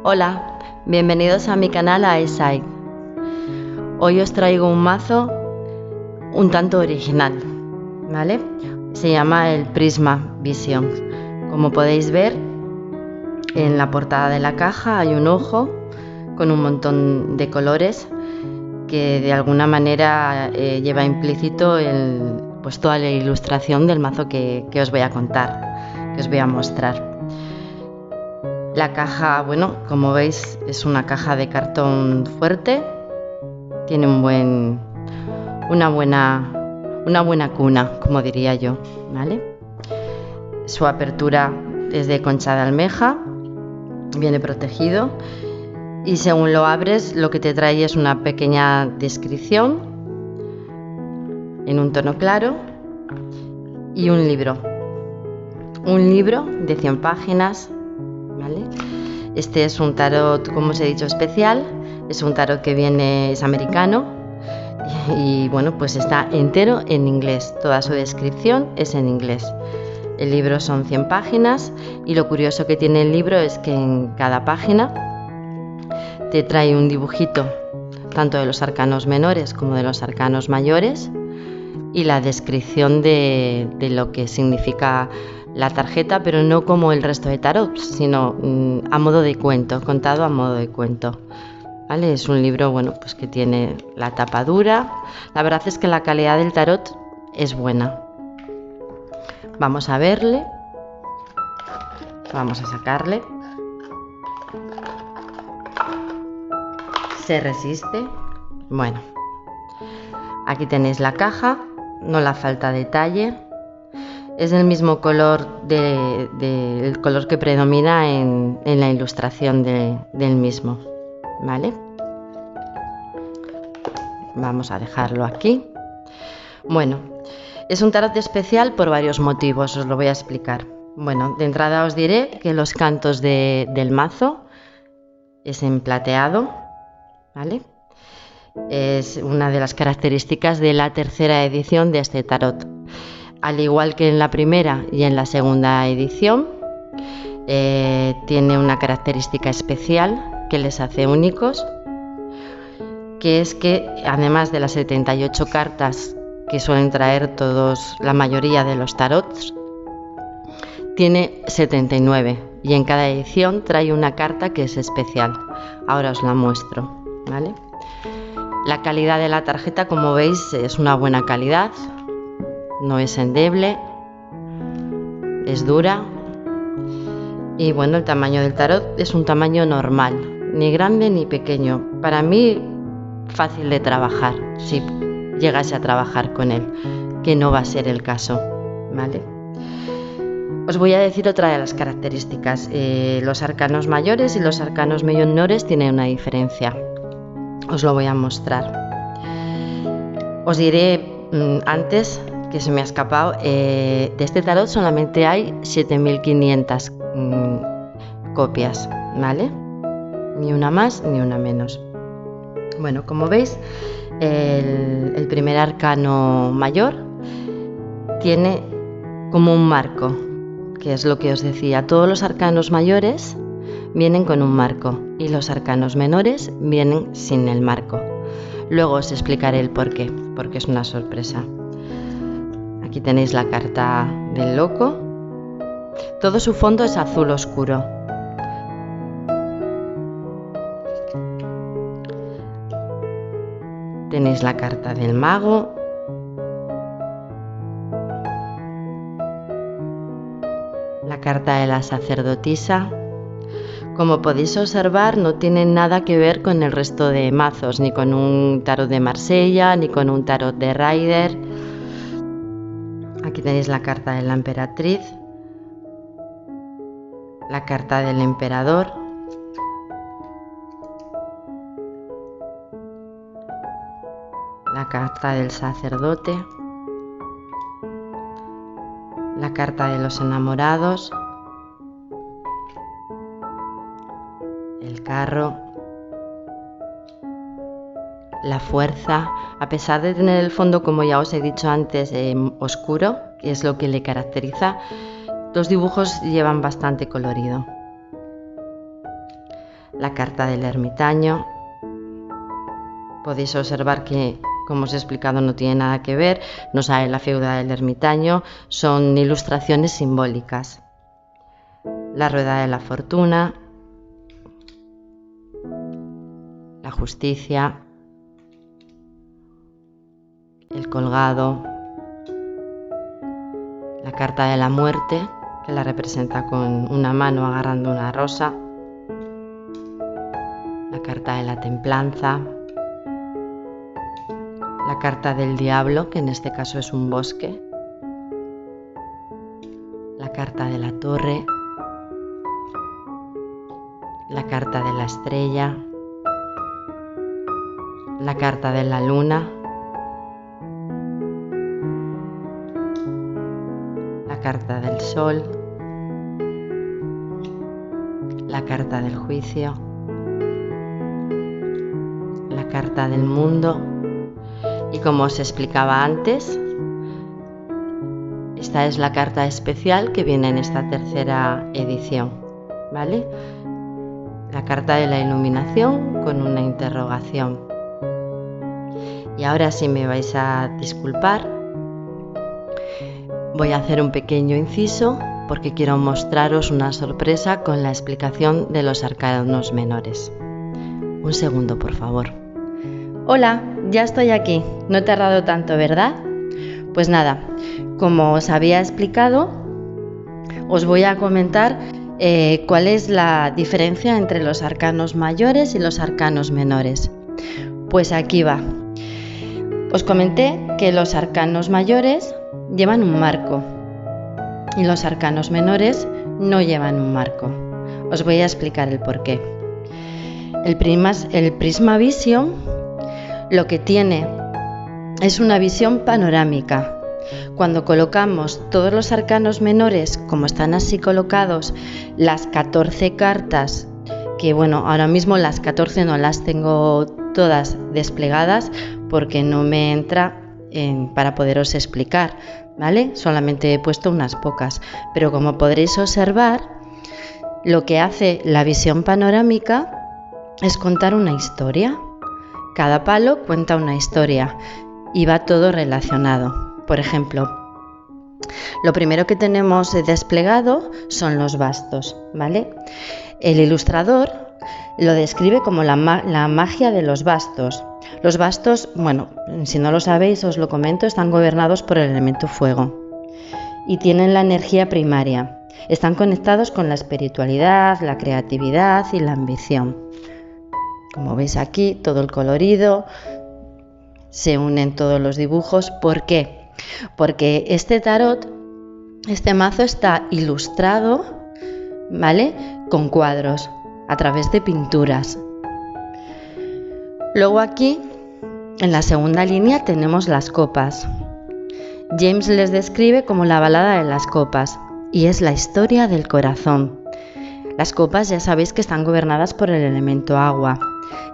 Hola, bienvenidos a mi canal iSight. Hoy os traigo un mazo un tanto original, ¿vale? Se llama el Prisma Vision. Como podéis ver, en la portada de la caja hay un ojo con un montón de colores que de alguna manera lleva implícito pues toda la ilustración del mazo que os voy a contar, que os voy a mostrar. La caja, bueno, como veis, es una caja de cartón fuerte, tiene una buena cuna, como diría yo, ¿vale? Su apertura es de concha de almeja, viene protegido y según lo abres lo que te trae es una pequeña descripción en un tono claro y un libro de 100 páginas, ¿vale? Este es un tarot, como os he dicho, especial, es un tarot que es americano y bueno, pues está entero en inglés, toda su descripción es en inglés. El libro son 100 páginas y lo curioso que tiene el libro es que en cada página te trae un dibujito tanto de los arcanos menores como de los arcanos mayores y la descripción de lo que significa la tarjeta, pero no como el resto de tarot, sino a modo de cuento, contado a modo de cuento, ¿vale? Es un libro, bueno, pues que tiene la tapa dura. La verdad es que la calidad del tarot es buena. Vamos a verle, vamos a sacarle. Se resiste. Bueno, aquí tenéis la caja, no la falta detalle. Es del mismo color del color que predomina en la ilustración del mismo, ¿vale? Vamos a dejarlo aquí. Bueno, es un tarot especial por varios motivos, os lo voy a explicar. Bueno, de entrada os diré que los cantos del mazo es en plateado, ¿vale? Es una de las características de la tercera edición de este tarot. Al igual que en la primera y en la segunda edición, tiene una característica especial que les hace únicos, que es que además de las 78 cartas que suelen traer la mayoría de los tarots, tiene 79 y en cada edición trae una carta que es especial. Ahora os la muestro, ¿vale? La calidad de la tarjeta, como veis, es una buena calidad. No es endeble, es dura y bueno, el tamaño del tarot es un tamaño normal, ni grande ni pequeño. Para mí, fácil de trabajar, si llegase a trabajar con él, que no va a ser el caso, ¿vale? Os voy a decir otra de las características. Los arcanos mayores y los arcanos menores tienen una diferencia. Os lo voy a mostrar. Os diré antes que se me ha escapado, de este tarot solamente hay 7500 copias, ¿vale? Ni una más ni una menos. Bueno, como veis, el primer arcano mayor tiene como un marco, que es lo que os decía. Todos los arcanos mayores vienen con un marco y los arcanos menores vienen sin el marco. Luego os explicaré el por qué, porque es una sorpresa. Aquí tenéis la carta del loco. Todo su fondo es azul oscuro. Tenéis la carta del mago. La carta de la sacerdotisa. Como podéis observar, no tienen nada que ver con el resto de mazos, ni con un tarot de Marsella, ni con un tarot de Rider. Aquí tenéis la carta de la emperatriz, la carta del emperador, la carta del sacerdote, la carta de los enamorados, el carro, la fuerza. A pesar de tener el fondo, como ya os he dicho antes, oscuro, que es lo que le caracteriza, los dibujos llevan bastante colorido. la carta del ermitaño. Podéis observar que, como os he explicado, no tiene nada que ver, no sale la figura del ermitaño, son ilustraciones simbólicas. La rueda de la fortuna, la justicia, el colgado, la carta de la muerte, que la representa con una mano agarrando una rosa, la carta de la templanza, la carta del diablo, que en este caso es un bosque, la carta de la torre, la carta de la estrella, la carta de la luna, la carta del sol, la carta del juicio, la carta del mundo y, como os explicaba antes, esta es la carta especial que viene en esta tercera edición, ¿vale? La carta de la iluminación con una interrogación. Y ahora, si me vais a disculpar, voy a hacer un pequeño inciso porque quiero mostraros una sorpresa con la explicación de los arcanos menores. Un segundo, por favor. Hola, ya estoy aquí. No he tardado tanto, ¿verdad? Pues nada, como os había explicado, os voy a comentar cuál es la diferencia entre los arcanos mayores y los arcanos menores. Pues aquí va. Os comenté que los arcanos mayores llevan un marco y los arcanos menores no llevan un marco. Os voy a explicar el porqué. El Prisma Vision lo que tiene es una visión panorámica. Cuando colocamos todos los arcanos menores, como están así colocados, las 14 cartas, que bueno, ahora mismo las 14 no las tengo todas desplegadas porque no me entra para poderos explicar, ¿vale? Solamente he puesto unas pocas, pero como podréis observar, lo que hace la visión panorámica es contar una historia. Cada palo cuenta una historia y va todo relacionado. Por ejemplo, lo primero que tenemos desplegado son los bastos, ¿vale? El ilustrador lo describe como la magia de los bastos. Los bastos, bueno, si no lo sabéis, os lo comento, están gobernados por el elemento fuego y tienen la energía primaria. Están conectados con la espiritualidad, la creatividad y la ambición. Como veis aquí, todo el colorido, se unen todos los dibujos. ¿Por qué? Porque este tarot, este mazo está ilustrado, ¿vale? Con cuadros, a través de pinturas. Luego aquí, en la segunda línea, tenemos las copas. James les describe como la balada de las copas y es la historia del corazón. Las copas ya sabéis que están gobernadas por el elemento agua.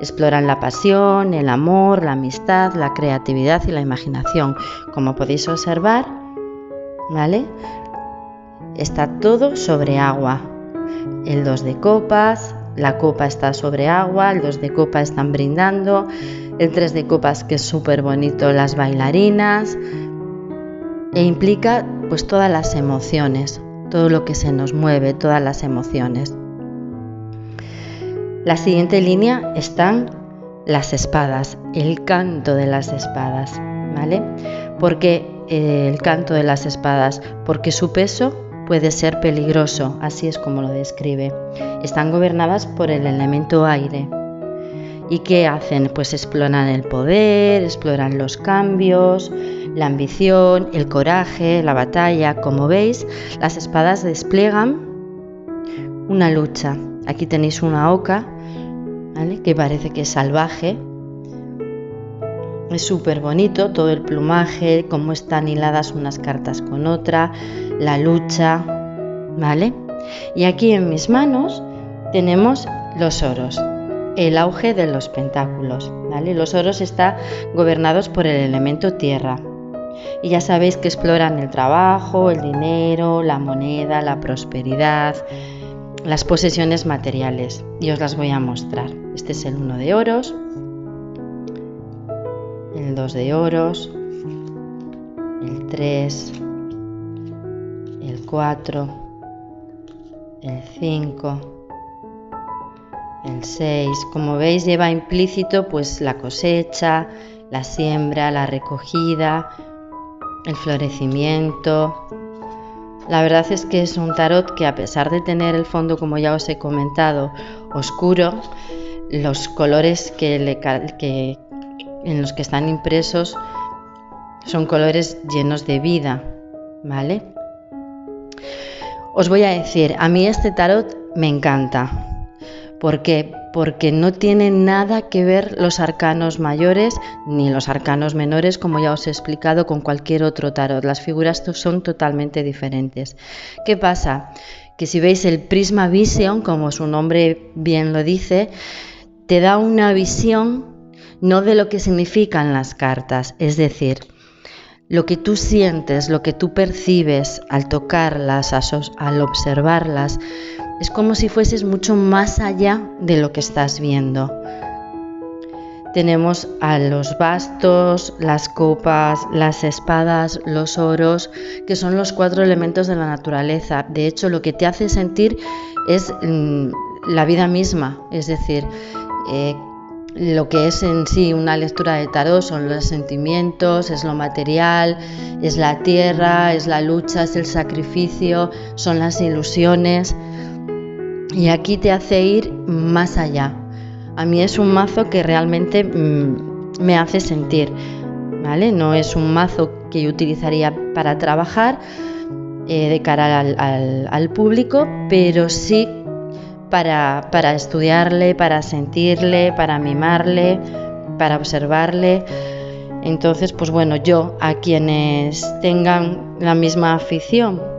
Exploran la pasión, el amor, la amistad, la creatividad y la imaginación. Como podéis observar, ¿vale? Está todo sobre agua. El 2 de copas, la copa está sobre agua, el 2 de copas están brindando, el 3 de copas, que es súper bonito, las bailarinas, e implica pues todas las emociones, todo lo que se nos mueve, todas las emociones. La siguiente línea están las espadas, el canto de las espadas, ¿vale? ¿Por qué el canto de las espadas? Porque su peso puede ser peligroso, así es como lo describe. Están gobernadas por el elemento aire. ¿Y qué hacen? Pues exploran el poder, exploran los cambios, la ambición, el coraje, la batalla. Como veis, las espadas despliegan una lucha. Aquí tenéis una oca, ¿vale? Que parece que es salvaje. Es súper bonito todo el plumaje, cómo están hiladas unas cartas con otra, la lucha, ¿vale? Y aquí en mis manos tenemos los oros, el auge de los pentáculos, ¿vale? Los oros están gobernados por el elemento tierra. Y ya sabéis que exploran el trabajo, el dinero, la moneda, la prosperidad. las posesiones materiales, y os las voy a mostrar. Este es el 1 de oros, el 2 de oros, el 3, el 4, el 5, el 6. Como veis, lleva implícito pues la cosecha, la siembra, la recogida, el florecimiento. La verdad es que es un tarot que, a pesar de tener el fondo, como ya os he comentado, oscuro, los colores en los que están impresos son colores llenos de vida, ¿vale? Os voy a decir, a mí este tarot me encanta. ¿Por qué? Porque no tiene nada que ver los arcanos mayores ni los arcanos menores, como ya os he explicado, con cualquier otro tarot. Las figuras son totalmente diferentes. ¿Qué pasa? Que si veis el Prisma Vision, como su nombre bien lo dice, te da una visión no de lo que significan las cartas, es decir, lo que tú sientes, lo que tú percibes al tocarlas, al observarlas, es como si fueses mucho más allá de lo que estás viendo. Tenemos a los bastos, las copas, las espadas, los oros, que son los 4 elementos de la naturaleza. De hecho, lo que te hace sentir es la vida misma, es decir, lo que es en sí una lectura de tarot son los sentimientos, es lo material, es la tierra, es la lucha, es el sacrificio, son las ilusiones. Y aquí te hace ir más allá. A mí es un mazo que realmente me hace sentir, ¿vale? No es un mazo que yo utilizaría para trabajar de cara al público, pero sí para estudiarle, para sentirle, para mimarle, para observarle. Entonces, pues bueno, yo a quienes tengan la misma afición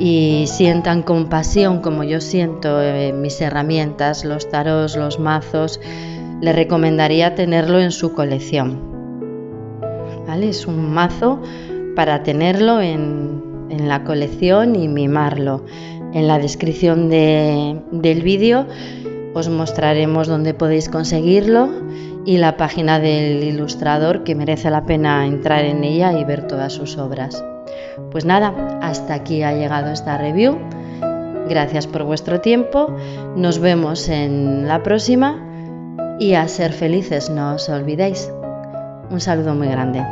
y sientan compasión como yo siento mis herramientas, los tarots, los mazos, les recomendaría tenerlo en su colección, ¿vale? Es un mazo para tenerlo en la colección y mimarlo. En la descripción del vídeo os mostraremos dónde podéis conseguirlo y la página del ilustrador, que merece la pena entrar en ella y ver todas sus obras. Pues nada, hasta aquí ha llegado esta review. Gracias por vuestro tiempo. Nos vemos en la próxima y a ser felices no os olvidéis. Un saludo muy grande.